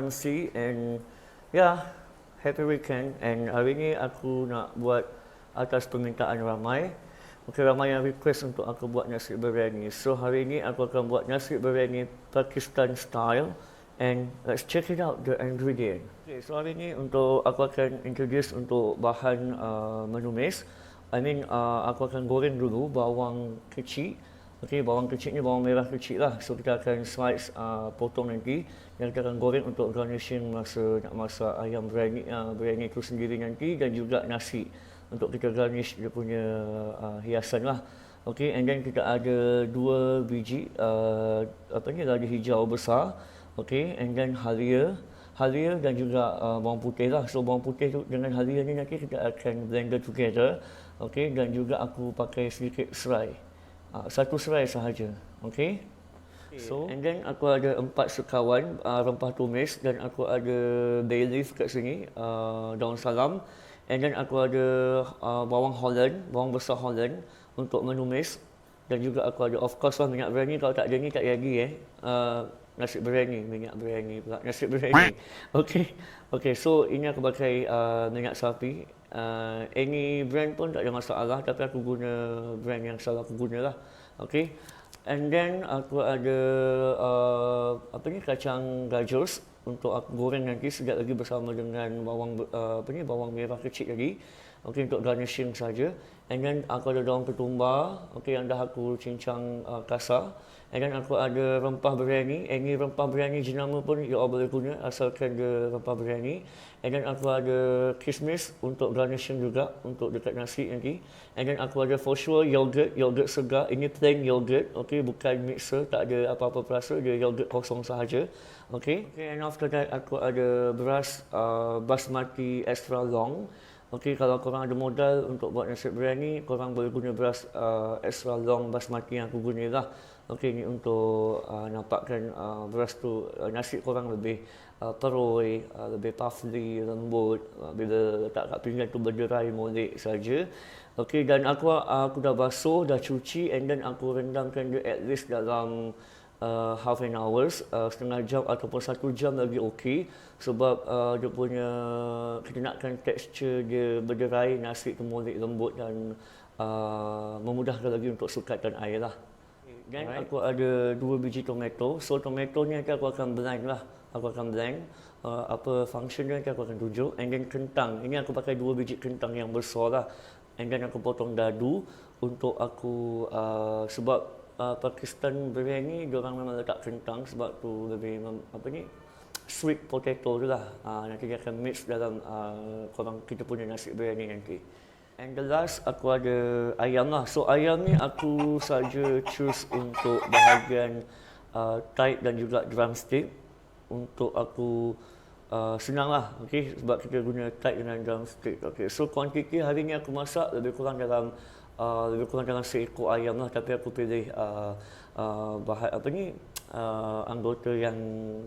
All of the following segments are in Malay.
RMC and yeah, happy weekend. And hari ni aku nak buat atas permintaan ramai. Okay, ramai yang request untuk aku buat nasi biryani. So hari ni aku akan buat nasi biryani Pakistan style. And let's check it out, the ingredient. Okay, so hari ni untuk aku akan introduce untuk bahan menumis. Aku akan goreng dulu bawang kecil. Okey, bawang kecil ni bawang merah kecil lah. So kita akan slice, potong nanti. Dan kita akan goreng untuk garnishing masa nak masak ayam biryani itu sendiri nanti. Dan juga nasi untuk kita garnish dia punya hiasan lah. Okey, and then kita ada 2 biji lada hijau besar. Okey, and then halia dan juga bawang putih lah. So bawang putih tu dengan halia ni nanti kita akan blend together. Okey, dan juga aku pakai sedikit serai. Satu serai sahaja. Okey. So, and then aku ada 4 sekawan rempah tumis dan aku ada bay leaf kat sini, daun salam. And then aku ada bawang Holland, bawang besar Holland untuk menumis. Dan juga aku ada of course lah minyak biryani, kalau tak ada ni tak jadi nasi biryani, minyak biryani pula, nasi biryani. Okey, so ini aku pakai minyak sapi. Any brand pun tak ada masalah, tapi aku guna brand yang selalu aku guna lah. Okay, and then aku ada kacang gajus untuk aku goreng nanti sekejap lagi bersama dengan bawang merah kecil tadi. Okay, untuk garnishing saja. And then aku ada daun ketumbar, okay, yang dah aku cincang kasar. And then aku ada rempah biryani. Any rempah biryani jenama pun you all boleh guna asalkan dia rempah biryani. And then aku ada kismis untuk garnishing juga untuk dekat nasi nanti. And then aku ada for sure yogurt segar. Ini plain yogurt, okay, bukan mixer, tak ada apa-apa perasa, dia yogurt kosong sahaja. Okay, and after that aku ada beras basmati extra long. Okey, kalau korang ada modal untuk buat nasi biryani, korang boleh guna beras extra long basmati yang aku guna lah. Okey, ni untuk nampakkan beras tu nasi korang lebih teroi, lebih puffy, lembut. Bila letak kat pinggan tu berderai molek saja. Okey, dan aku dah basuh, dah cuci, and then aku rendamkan dia at least dalam half an hours, setengah jam ataupun 1 jam lagi okey. Sebab dia punya, kita nakkan tekstur dia berderai, nasi tu molek lembut dan memudahkan lagi untuk sukatan air lah. Dan aku ada 2 biji tomato. So tomato ni nanti aku akan blend lah. Aku akan blend apa function dia nanti aku akan tunjuk. And then kentang, ini aku pakai 2 biji kentang yang besar lah. And then aku potong dadu untuk aku sebab Pakistan biryani diorang memang letak kentang sebab tu lebih sweet potato tu lah. Nanti dia akan mix dalam kita punya nasi biryani nanti. And the last aku ada ayam lah. So ayam ni aku saja choose untuk bahagian thigh dan juga drumstick. Untuk aku senang lah, okay, sebab kita guna thigh dengan drumstick. Okay, so kuantiti hari ni aku masak lebih kurang dalam seekor ayam lah, tapi aku pilih anggota yang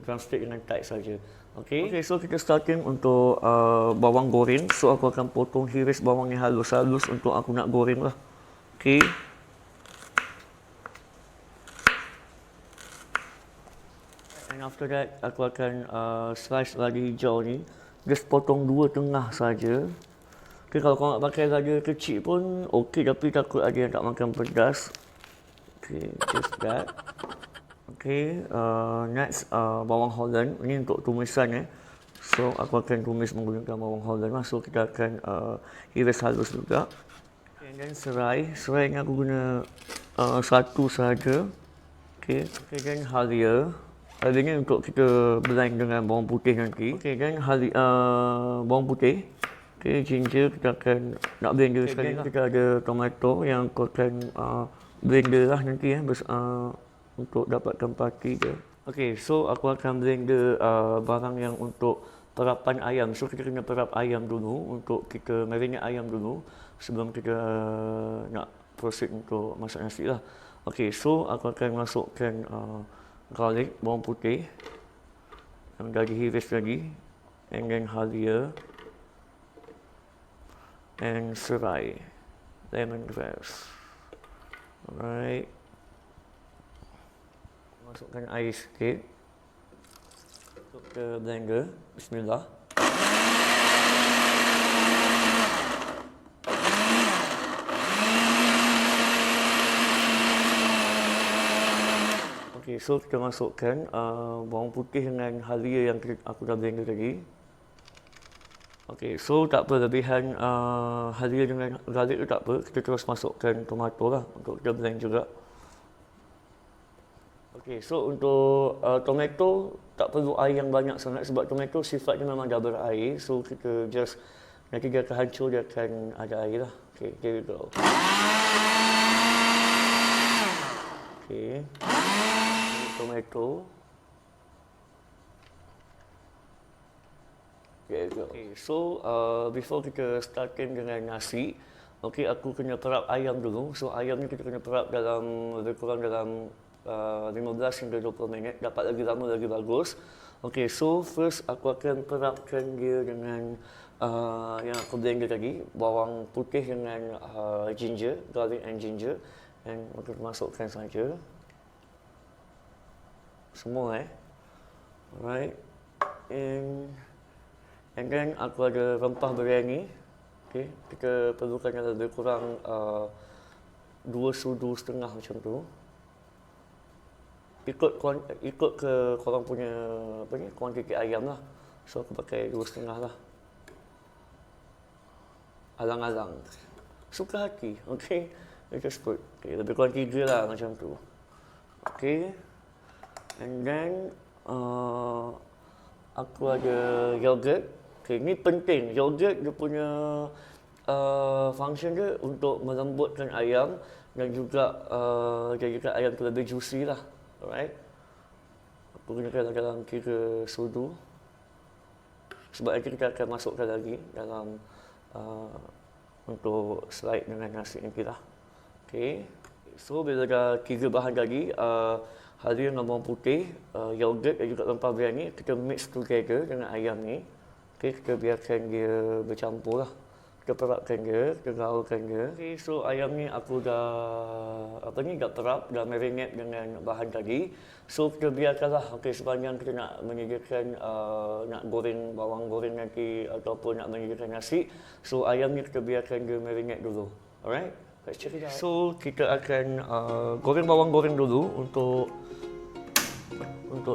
drumstick dengan thigh saja. Okay, so kita starting untuk bawang goreng. So aku akan potong hiris bawang ni halus-halus untuk aku nak goreng lah. Okay. And after that aku akan slice lada hijau ni. Just potong 2 tengah saja. Okay, kalau kau nak pakai lada kecil pun okey, tapi takut ada yang tak makan pedas. Okay, just that. Okay, next bawang Holland. Ini untuk tumisan So aku akan tumis menggunakan bawang Holland lah. So kita akan iris halus juga. Okay, and then serai ni aku guna 1 sahaja. Okay, then halia ni untuk kita blend dengan bawang putih nanti. Okay, then bawang putih. Okay, ginger kita akan nak blender sekali lah. Kita ada tomato yang aku akan blender lah nanti untuk dapatkan pati dia. Okay, so aku akan blender barang yang untuk perapan ayam. So kita kena perap ayam dulu untuk kita marinate ayam dulu sebelum kita nak proceed untuk masak nasi lah. Okay, so aku akan masukkan garlic, bawang putih yang dah dihiris tadi, and then halia and serai, lemongrass. Alright. Masukkan air sikit. Masuk ke blender. Bismillah. Okey, so kita masukkan bawang putih dengan halia yang aku dah blender tadi. Okey, so tak apa lebihan halia dengan garlic tu tak apa. Kita terus masukkan tomato lah untuk kita blend juga. Okey, so untuk tomato tak perlu air yang banyak sangat sebab tomato sifatnya memang dah berair. So kita just nanti dia akan hancur, dia akan ada air lah. Okey, here we go. Okey. Tomato. Okay, so before kita starting dengan nasi, okay, aku kena perap ayam dulu. So ayam ni kita kena perap dalam lebih kurang dalam 15 hingga 20 minit. Dapat lagi lama lagi bagus. Okay, so first aku akan perapkan dia dengan yang aku blender tadi, bawang putih dengan ginger, garlic and ginger, and aku masukkan saja. Semua alright, and then aku ada rempah biryani. Okay, kita perlukan lebih kurang 2 sudu setengah macam tu. Ikut ke korang punya apa ni, kuantiti ayam lah. So aku pakai 2,5 lah. Alang-alang, suka hati. Okay, just put lebih kurang 3 lah macam tu. Okay. And then aku ada yogurt. Okay, ni penting. Yogurt dia punya function dia untuk melembutkan ayam dan juga jadikan ayam tu lebih juicy lah. Alright. Aku gunakan dalam 3 sudu. Sebab nanti kita akan masukkan lagi dalam untuk slide dengan nasi nanti lah. Okay. So bila dah 3 bahan tadi, halia dengan bawang putih, yogurt dan juga rempah biryani, kita mix together dengan ayam ni. Okay, kita biarkan dia bercampur lah. Kita perapkan dia, kita gaulkan dia. Okay, so ayam ni aku dah perap, dah marinate dengan bahan tadi. So kita biarkanlah, okay, sepanjang kita nak menyediakan nak goreng bawang goreng nanti ataupun nak menyediakan nasi. So ayam ni kita biarkan dia marinate dulu. Alright, let's check it out. So kita akan goreng bawang goreng dulu untuk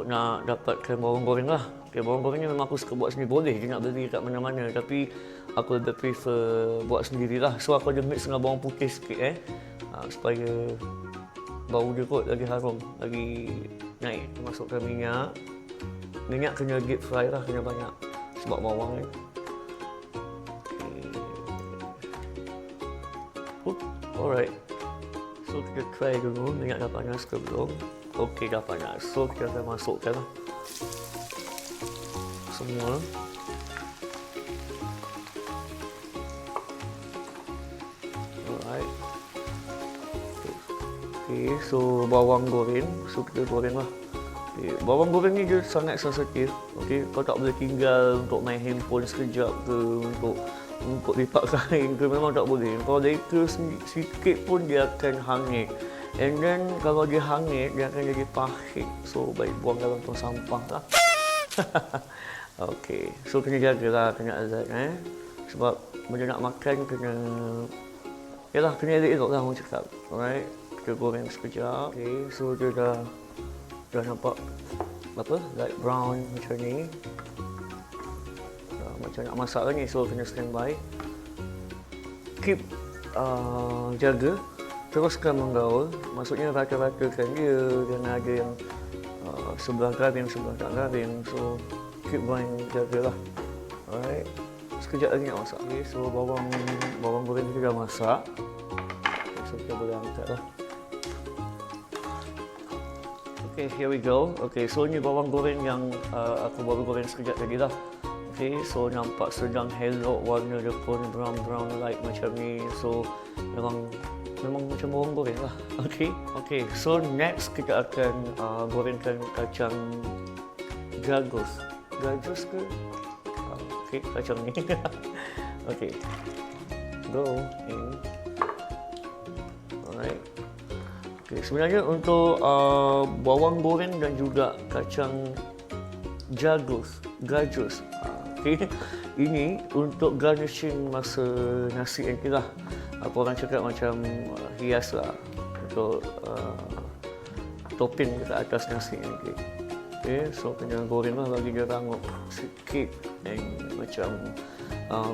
nak dapatkan bawang goreng lah. Okay, bawang goreng ni memang aku suka buat sendiri. Boleh je nak beli kat mana-mana, tapi aku lebih prefer buat sendirilah. So aku ada mix dengan bawang putih sikit supaya bau dia kot lagi harum, lagi naik. Masukkan minyak. Minyak kena deep fry lah, kena banyak sebab bawang ni. Okay. Alright. So kita try dulu minyak dah panas ke belum. Okey, dah panas. So kita akan masukkan lah semua. Alright. Okay, so bawang goreng. So kita goreng lah. Okay, bawang goreng ni dia sangat sensitif. Okay, kau tak boleh tinggal untuk main handphone sekejap ke, untuk lipat kain ke, memang tak boleh. Kalau leka sikit pun dia akan hangit. And then kalau dia hangit, dia akan jadi pahit. So baik buang dalam tong sampah lah. Okay, so kena jagalah, kena azad sebab bila nak makan kena, yalah, kena elok-elok lah orang cakap. Alright, kita goreng sekejap. Okay, so dia dah nampak apa, light brown macam ni. Macam nak masak kan ni, so kena standby. Keep jaga, teruskan menggaul. Maksudnya rata-ratakan dia, jangan ada yang sebelah garing, sebelah tak garing. So keep going, jagalah. Alright, sekejap lagi nak masak. Okay, so bawang goreng kita dah masak. Okay, so kita boleh angkat lah. Okay, here we go. Okay, so ni bawang goreng yang aku baru goreng sekejap tadi lah. Okay, so nampak sedang elok, warna dia pun brown light macam ni. So memang macam bawang goreng lah. Okay, so next kita akan gorengkan kacang gajus ke? Okay, kacang ni. Okay, go in. Alright. Okay, sebenarnya untuk bawang goreng dan juga kacang gajus. Okay. Ini untuk garnishing masa nasi nanti lah. Apa orang cakap macam hias lah untuk topping dekat atas nasi nanti. Okay, so kena goreng lah bagi dia rangup sikit and macam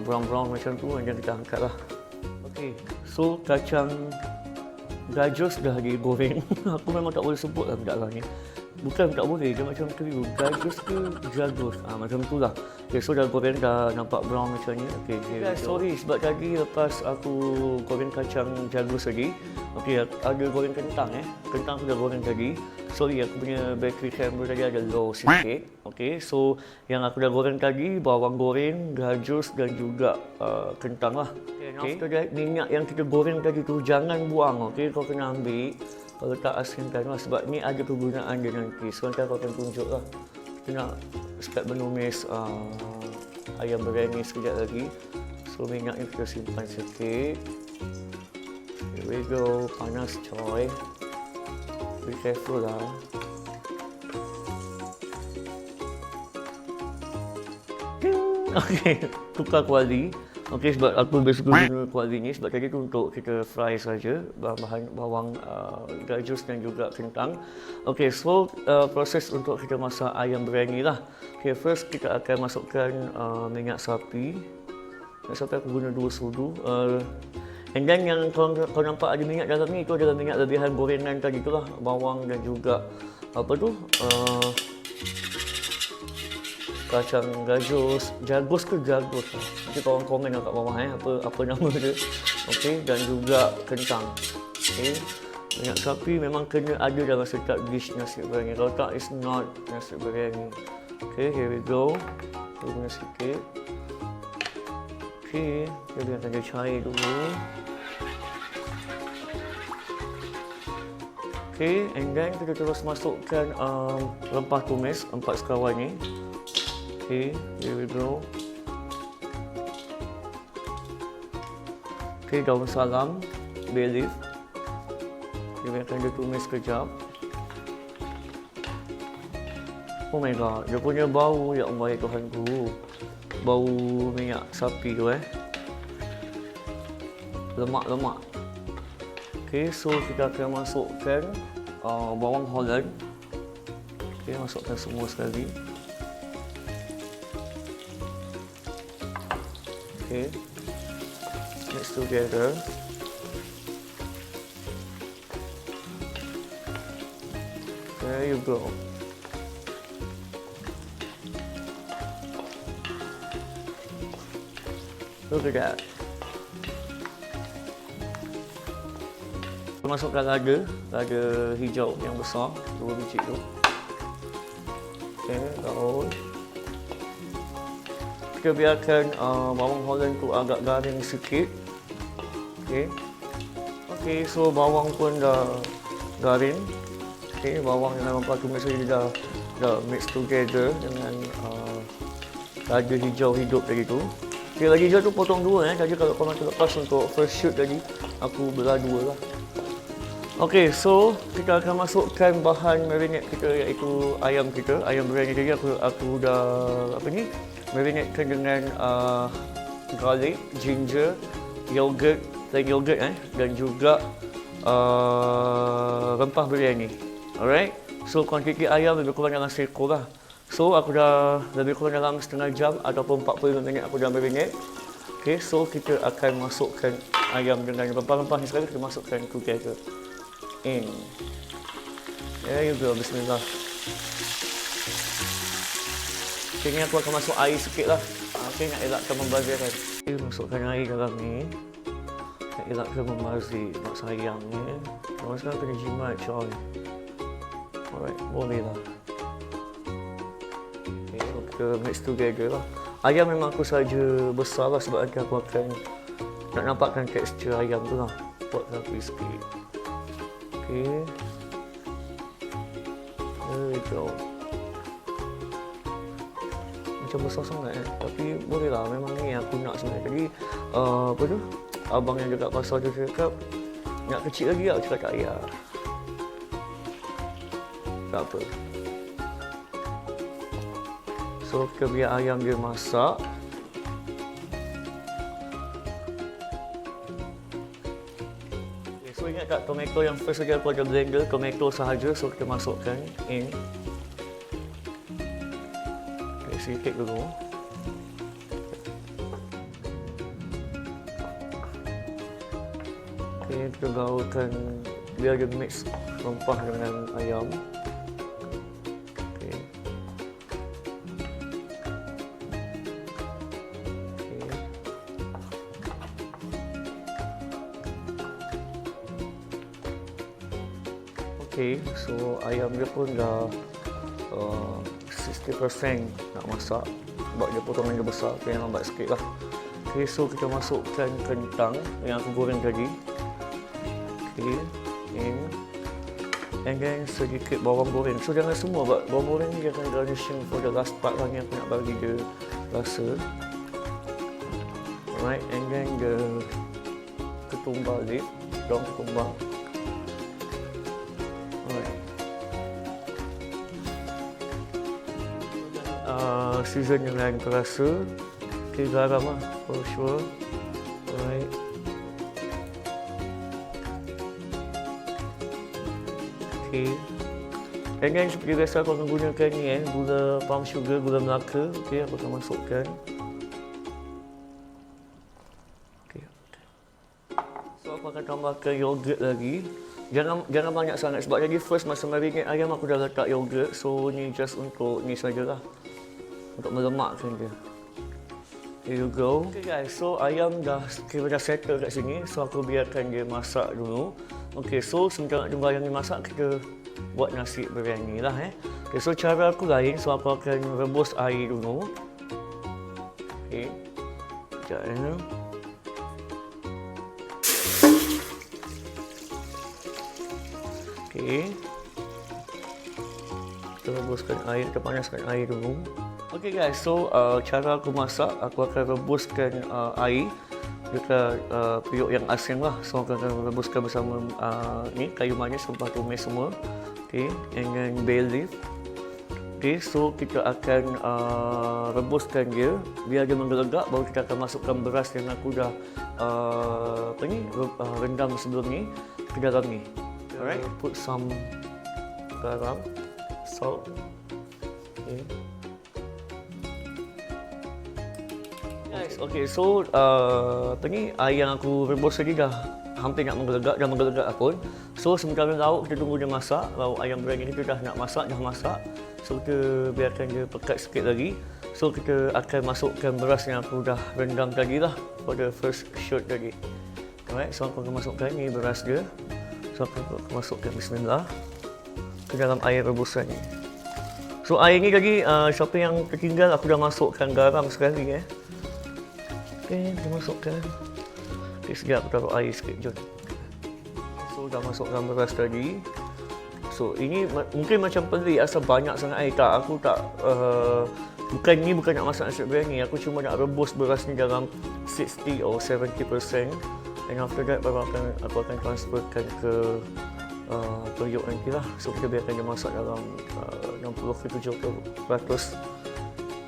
brown macam tu, dan kita angkat lah. Okay, so kacang gajus dah digoreng. Aku memang tak boleh sebut lah benda ni. Bukan tak boleh, dia macam keliru. Gajus ke jagus? Macam tu lah. Okay, so dah goreng, dah nampak brown macam ni. Okay, guys, sorry sebab tadi lepas aku goreng kacang jagus tadi, okay, ada goreng kentang Kentang aku dah goreng tadi. Sorry, aku punya battery camera tadi ada low sikit. Okay, so yang aku dah goreng tadi, bawang goreng, gajus dan juga kentang lah. Okay, after that, minyak yang kita goreng tadi tu jangan buang. Okay, kau kena ambil. Kalau tak asinkan lah, sebab ni ada kegunaan dia nanti. So nanti aku akan tunjuk lah. Kita nak start menumis ayam biryani sekejap lagi. So minyak ni kita simpan sikit. Here we go, panas coy. Be careful lah. Okay, tukar kuali. Okay, sebab aku lebih suka guna kuali ni sebab tadi tu untuk kita fry saja bahan bawang gajus dan juga kentang. Okay, so proses untuk kita masak ayam biryani lah. Okay, first kita akan masukkan minyak sapi. Minyak sapi aku guna 2 sudu. And then yang kau nampak ada minyak dalam ni, itu adalah minyak lebihan gorengan tadi tu lah. Bawang dan juga apa tu? Kacang jagus ke jagus. Nanti korang komen kat bawah apa nama dia. Okey, dan juga kentang. Okey. Minyak sapi memang kena ada dalam setiap dish nasi biryani. Kalau tak, it's not nasi biryani. Okey, here we go. Guna sikit. Okey, kita biarkan dia cair dulu. Okey, and then kita terus masukkan rempah tumis 4 sekawan ni. Okay, here we go. Okay, daun salam, bay leaf. Kita akan dia tumis sekejap. Oh my god, dia punya bau, ya Allah ya Tuhanku. Bau minyak sapi tu lemak-lemak. Okay, so kita akan masukkan bawang Holland. Okay, masukkan semua sekali. Okay, mix together. There you go. Look at that. Masukkan lada hijau yang besar, 2 biji tu. Okay, daun. Kita biarkan bawang Holland tu agak garing sikit. Okay, so bawang pun dah garing. Okay, bawang yang dalam tumis tadi dah mix together dengan lada hijau hidup tadi tu. Okay, lada hijau tu potong 2 tadi kalau korang terlepas untuk first shoot tadi, aku belah 2 lah. Okay, so kita akan masukkan bahan marinade kita, iaitu ayam kita. Ayam biryani tadi aku dah marinadekan dengan garlic, ginger, yogurt, plain yogurt dan juga rempah biryani. Alright, so kuantiti ayam lebih kurang dalam seekor lah. So aku dah lebih kurang dalam setengah jam ataupun 45 minit aku dah marinade. Okay, so kita akan masukkan ayam dengan rempah-rempah ni sekali, kita masukkan together in. There you go, bismillah. Okay, ni aku akan masuk air sikit lah. Okay, nak elakkan membazirkan. Okay, masukkan air dalam ni. Nak elakkan membazir, nak sayang ni. Orang sekarang kena jimat coy. Alright, boleh lah. Okay, so kita mix together lah. Ayam memang aku saja besar lah sebab nanti aku akan nak nampakkan tekstur ayam tu lah. Buat rapi sikit. Okay. There we go. Macam besar sangat tapi boleh lah, memang ni aku nak sebenarnya. Tadi apa tu, abang yang dekat pasar tu cakap nak kecil lagi lah, cakap tak payah, tak apa. So kita biar ayam dia masak. Okay, so ingat tak tomato yang first saja aku ada blender, tomato sahaja. So kita masukkan in. Okay, sedikit dulu. Okay, kita gaulkan biar dia mix rempah dengan ayam. Okay. Okay, so ayam dia pun dah 60% nak masak sebab dia potongan dia besar, so yang lambat sikit lah. Okay, so kita masukkan kentang yang aku goreng tadi. Okay, and then sedikit bawang goreng. So jangan semua, bawang goreng ni jangan garnishing for the last part lah, ni aku nak bagi dia rasa. Alright, and then the ketumbar leaf, daun ketumbar. Alright. Season dengan terasa. Okay, garam lah for sure. Alright. Okay. And then seperti biasa aku akan gunakan ni gula palm sugar, gula Melaka. Okay, aku akan masukkan. Okay. So aku akan tambahkan yogurt lagi. Jangan banyak sangat sebab tadi first masa marinate ayam aku dah letak yogurt. So ni just untuk ni sajalah. Untuk melemakkan dia. Here you go. Okay guys, so ayam dah kira dah settle kat sini. So aku biarkan dia masak dulu. Okay, so sementara nak tunggu ayam ni masak, kita buat nasi biryani lah Okay, so cara aku lain, so aku akan rebus air dulu. Okay, sekejap Okay, kita rebuskan air, kita panaskan air dulu. Okay guys, so cara aku masak, aku akan rebuskan air dekat periuk yang asin lah. So aku akan rebuskan bersama ni kayu manis, rempah tumis semua. Okay, and then bay leaf. Okay, so kita akan rebuskan dia biar dia menggelegak, baru kita akan masukkan beras yang aku dah rendam sebelum ni ke dalam ni. Alright, put some garam, salt. Okay. Guys, okay, so air yang aku rebus tadi dah hampir nak menggelegak pun. So sementara lauk kita tunggu dia masak, lauk ayam biryani kita dah nak masak, dah masak. So kita biarkan dia pekat sikit lagi. So kita akan masukkan beras yang aku dah rendam tadi lah for the first shoot tadi. Alright, so aku akan masukkan ni beras dia. So aku akan masukkan bismillah ke dalam air rebusan ni. So air ni tadi siapa yang tertinggal aku dah masukkan garam sekali Okay, kita masukkan. Okay, sekejap aku taruh air sikit, jom. So, dah masukkan beras tadi. So, ini mungkin macam pelik asal banyak sangat air. Tak, aku tak, bukan nak masak nasi biryani. Aku cuma nak rebus beras ni dalam 60 or 70%. And after that, baru aku akan transferkan ke periuk nanti lah. So, kita biarkan dia masak dalam 60-70%.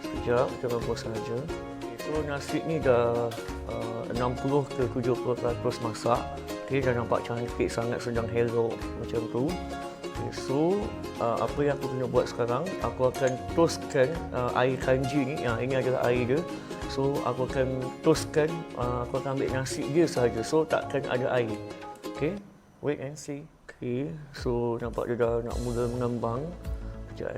Sekejap, kita rebus saja. So nasi ni dah 60-70% masak. Okay, dah nampak cantik sangat, sedang hello macam tu. Okay, so apa yang aku kena buat sekarang, aku akan toastkan air kanji ni. Ini adalah air dia. So aku akan toastkan, aku akan ambil nasi dia sahaja. So takkan ada air. Okay, wait and see. Okay, so nampak dia dah nak mula mengembang. Sekejap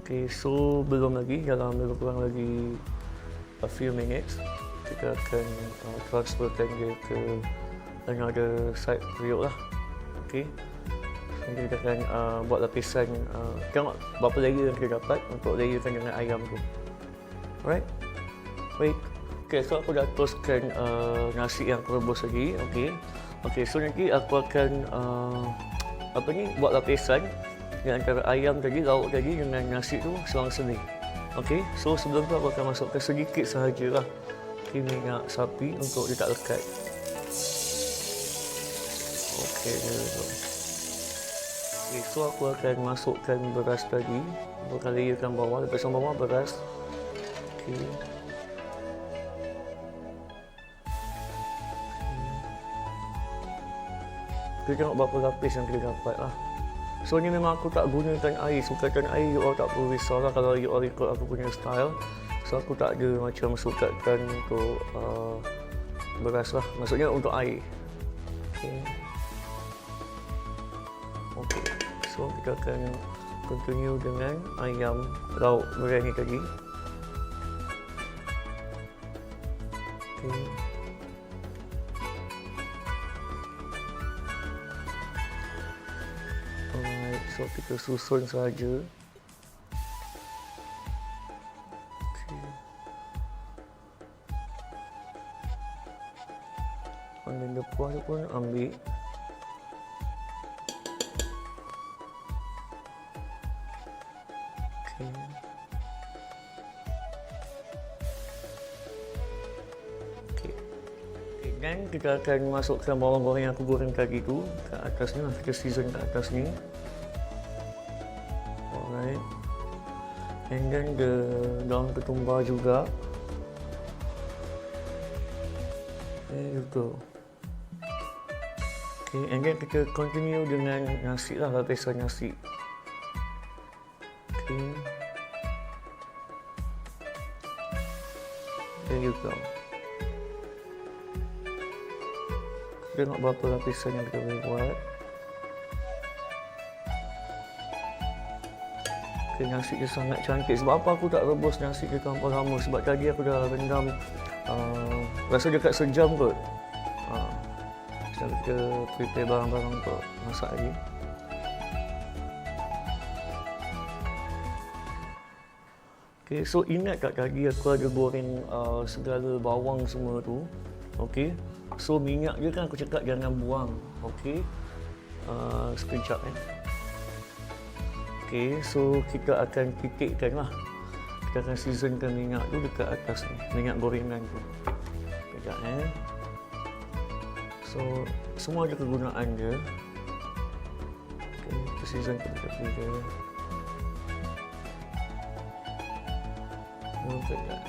Okay, so belum lagi, dalam lebih kurang lagi a few minutes kita akan transferkan dia ke another side periuk lah. Okay, so kita akan buat lapisan, tengok berapa layer yang kita dapat untuk layerkan dengan ayam tu. Alright, wait. Okay, so aku dah toastkan nasi yang aku rebus tadi. Okay, so nanti aku akan buat lapisan antara ayam tadi, lauk tadi dengan nasi tu selang-seling. Okay, so sebelum tu aku akan masukkan sedikit sahaja lah minyak sapi untuk dia tak lekat. Okay, there we go. Okay, so aku akan masukkan beras tadi. Aku akan layerkan bawah, lepas bawah beras. Okay. Kita tengok berapa lapis yang kita dapat lah. So ni memang aku tak gunakan air. Sukatan air you all tak perlu risau lah kalau you all ikut aku punya style. So aku tak ada macam sukatan untuk beras lah. Maksudnya untuk air. Okay. Okay. So kita akan continue dengan ayam lauk biryani tadi. Okay. Alright, so kita susun saja. Okay. And the kuah pun ambil. Okay. Dan kita akan masukkan bawang goreng yang aku goreng tadi tu ke atas ni lah, kita season ke atas ni. Alright. And then the daun ketumbar juga. There you go. Okay, and then kita continue dengan nasi lah, lapisan nasi. Okay. There you go. Tengok berapa lapisan yang kita boleh buat. Okay, nasi dia sangat cantik. Sebab apa aku tak rebus nasi dia terlampau lama? Sebab tadi aku dah rendam rasa dekat sejam kot. Setelah kita prepare barang-barang untuk masak lagi. Okay, so ingat tak tadi aku ada goreng segala bawang semua tu. Okay. So minyak dia kan aku cakap jangan buang. Okey. Sekejap Okey, so kita akan titikkan lah. Kita akan seasonkan minyak tu dekat atas ni, minyak gorengan tu. Sekejap So semua ada kegunaan dia. Okey, kita season ke dekat dia. Sekejap.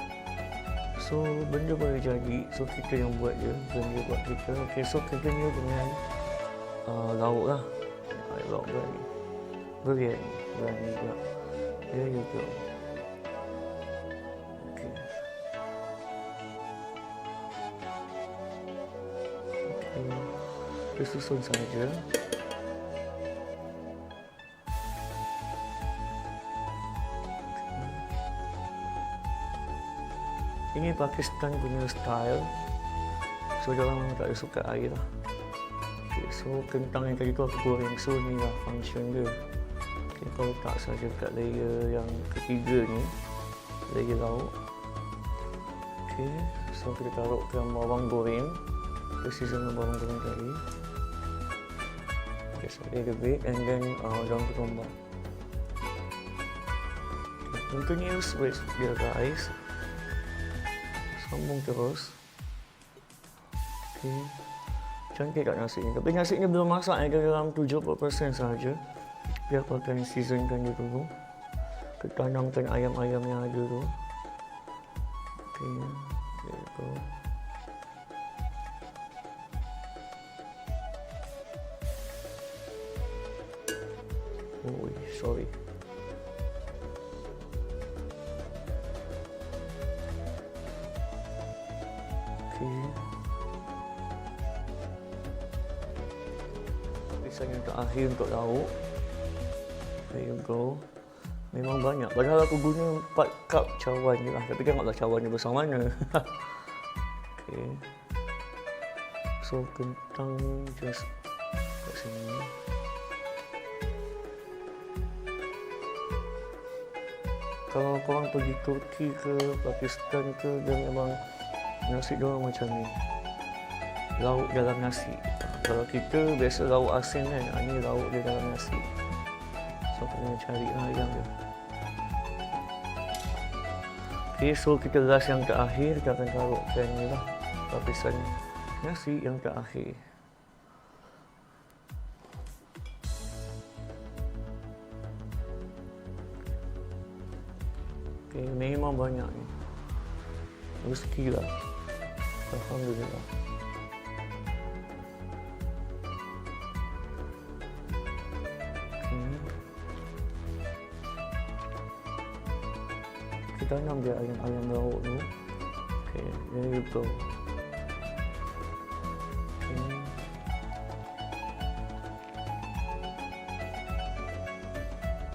So benda boleh jadi, so kita yang buat je, benda buat kita. Okay, so continue dengan lauk lah. Lauk biryani pula. There you go. Okay. Okay, kita susun saja. Ini Pakistan punya style. So diorang tak ada suka air lah. Okay, so kentang yang tadi tu aku goreng. So ni lah function dia. Okay, kau letak saja kat layer yang ketiga ni, layer lauk. Okay, so kita taruhkan bawang goreng. Kita season bawang goreng tadi. Just a little bit and then daun ketumbar. Okay, continuous with the rice. Sambung terus. Okay. Cantik tak nasi ni? Tapi nasi ni belum masak, ada dalam 70% sahaja. Biar aku akan seasonkan dia dulu. Kita tanamkan ayam-ayam yang ada tu. Okay. There you go. Oh, sorry. Lapisan yang terakhir untuk lauk. There you go. Memang banyak. Padahal aku guna 4 cup cawan je lah. Tapi tengoklah cawan dia besar mana. Okay. So kentang just kat sini. Kalau korang pergi Turki ke Pakistan ke, dia memang nasi diorang macam ni, lauk dalam nasi. Kalau kita biasa lauk asin kan, ini lauk dia dalam nasi. So kena cari ayam dia. Okay, so kita last yang terakhir, kita akan taruhkan ni lah, lapisan nasi yang terakhir. Okay, memang banyak ni. Rezeki lah. Alhamdulillah. Kita tanam dia ayam lauk tu. Okay, there you go.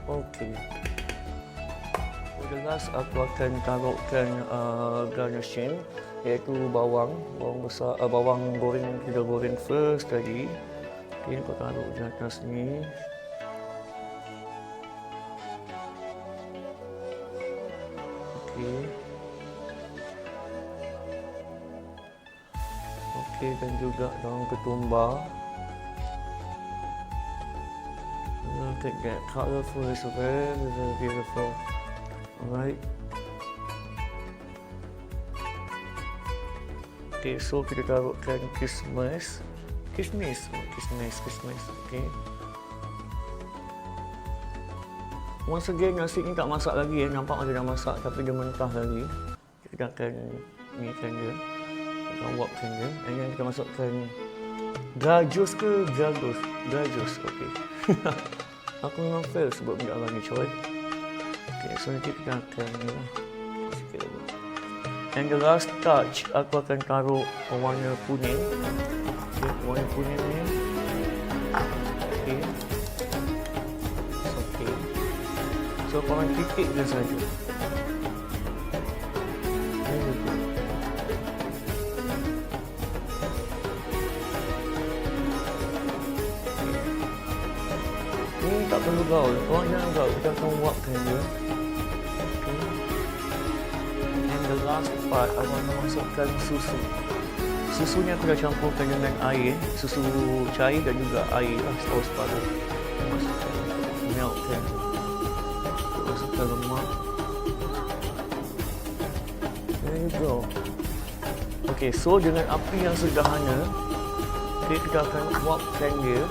Okay. Jelas aku akan taruhkan garnishing, iaitu bawang besar, bawang goreng yang kita goreng first tadi. Okay, aku taruh di atas ni. Okay. Okay, dan juga daun ketumbar. Look at that, colourful, it's very, very beautiful. Alright. Okay, so kita taruhkan kismis. Okay. Once again, nasi ni tak masak lagi nampak macam dah masak tapi dia mentah lagi. Kita akan ni-kan dia. Kita wapkan dia. And then kita masukkan gajus ke jagus? Gajus, okay. Aku memang fail sebut benda abang ni, coy. Okay, so nanti kita akan sikit lagi. And the last touch, aku akan taruh warna kuning. Okay, warna kuning ni. Okay. Okay. So, korang titik je saja. Ni tak perlu gaul, korang jangan gaul, kita akan wapkan dia. Okay. And the last part, aku akan masukkan susu. Susu ni aku dah campurkan dengan air, susu cair dan juga air lah, saus pada. Masukkan, meltkan. Masukkan lemak. There you go. Okay, so dengan api yang sederhana, okay, kita akan wapkan dia.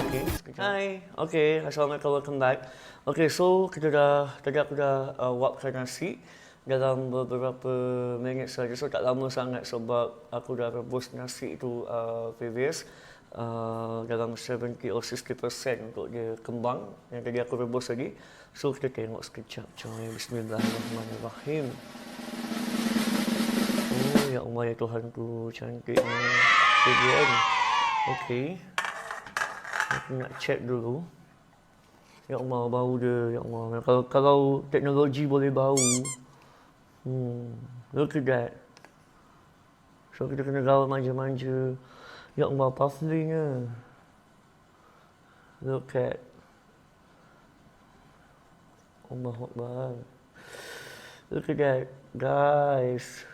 Okay, sekejap. Hai, okay, assalamualaikum, welcome back. Okay, so tadi aku dah wapkan nasi dalam beberapa minit saja, so tak lama sangat sebab aku dah rebus nasi itu previous dalam 70 or 60% untuk dia kembang yang tadi aku rebus tadi. So kita tengok sekejap, coy. Bismillahirrahmanirrahim. Oh ya Allah, ya Tuhan tu cantiknya. Kemudian, okay, aku nak check dulu. Ya Allah, bau dia, ya Allah. Kalau teknologi boleh bau. Look at that. So kita kena gaul manja-manja. Ya Allah, puffly-nya. Look at. Allahu Akbar. Look at that, guys.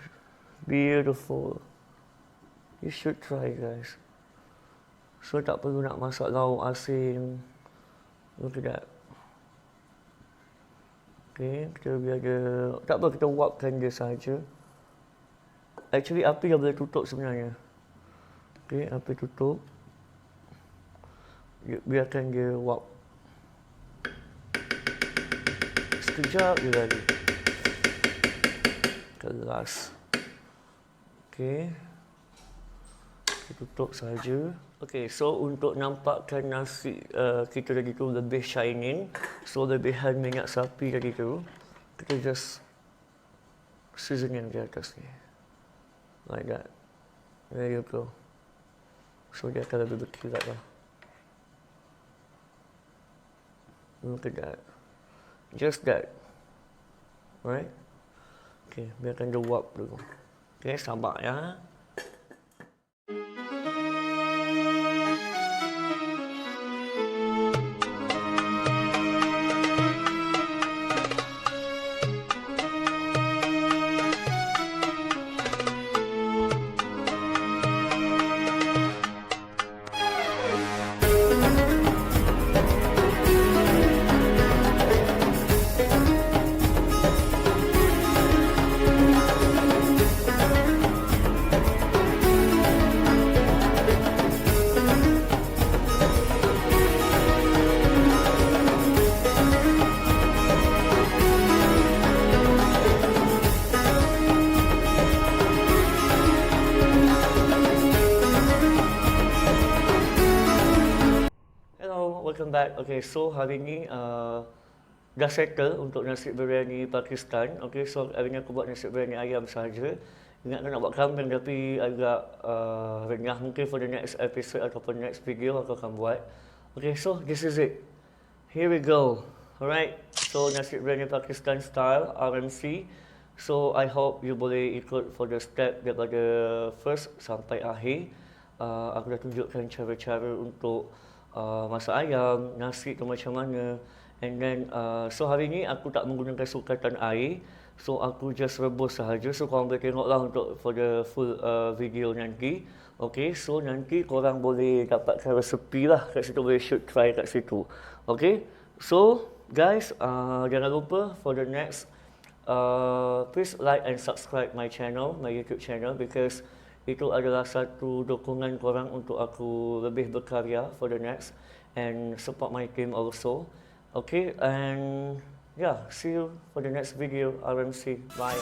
Beautiful. You should try, guys. So tak perlu nak masak lauk asin. Look at that. Okay, kita biar dia, tak apa, kita wapkan dia saja. Actually, api dah boleh tutup sebenarnya. Okay, api tutup. Biarkan dia wap. Sekejap je lagi. Kelas. Okay. Kita tutup saja. Okay, so untuk nampakkan nasi kita tadi tu lebih shining, so lebihan minyak sapi tadi tu, kita just seasoning di atas ni. Like that. There you go. So dia akan lebih berkilat lah. Look at that. Just that. Right? Okay, biarkan dia wap dulu. Okay, sabar ya. welcome back. Okay, so hari ni dah settle untuk nasi biryani Pakistan. Okay, so hari ni aku buat nasi biryani ayam saja. Ingatkan nak buat kambing tapi agak renyah. Mungkin for the next episode ataupun next video aku akan buat. Okay, so this is it. Here we go. Alright, so nasi biryani Pakistan style RMC. So I hope you boleh ikut for the step daripada first sampai akhir. Aku dah tunjukkan cara-cara untuk masak ayam, nasi tu macam mana. And then, so hari ni aku tak menggunakan sukatan air. So aku just rebus sahaja. So korang boleh tengoklah untuk for the full video nanti. Okay, so nanti korang boleh dapatkan resepi lah kat situ, boleh shoot try kat situ. Okay, so guys, jangan lupa for the next, please like and subscribe my channel, my YouTube channel, because itu adalah satu dukungan korang untuk aku lebih berkarya for the next and support my team also. Okay, and yeah, see you for the next video, RMC. Bye.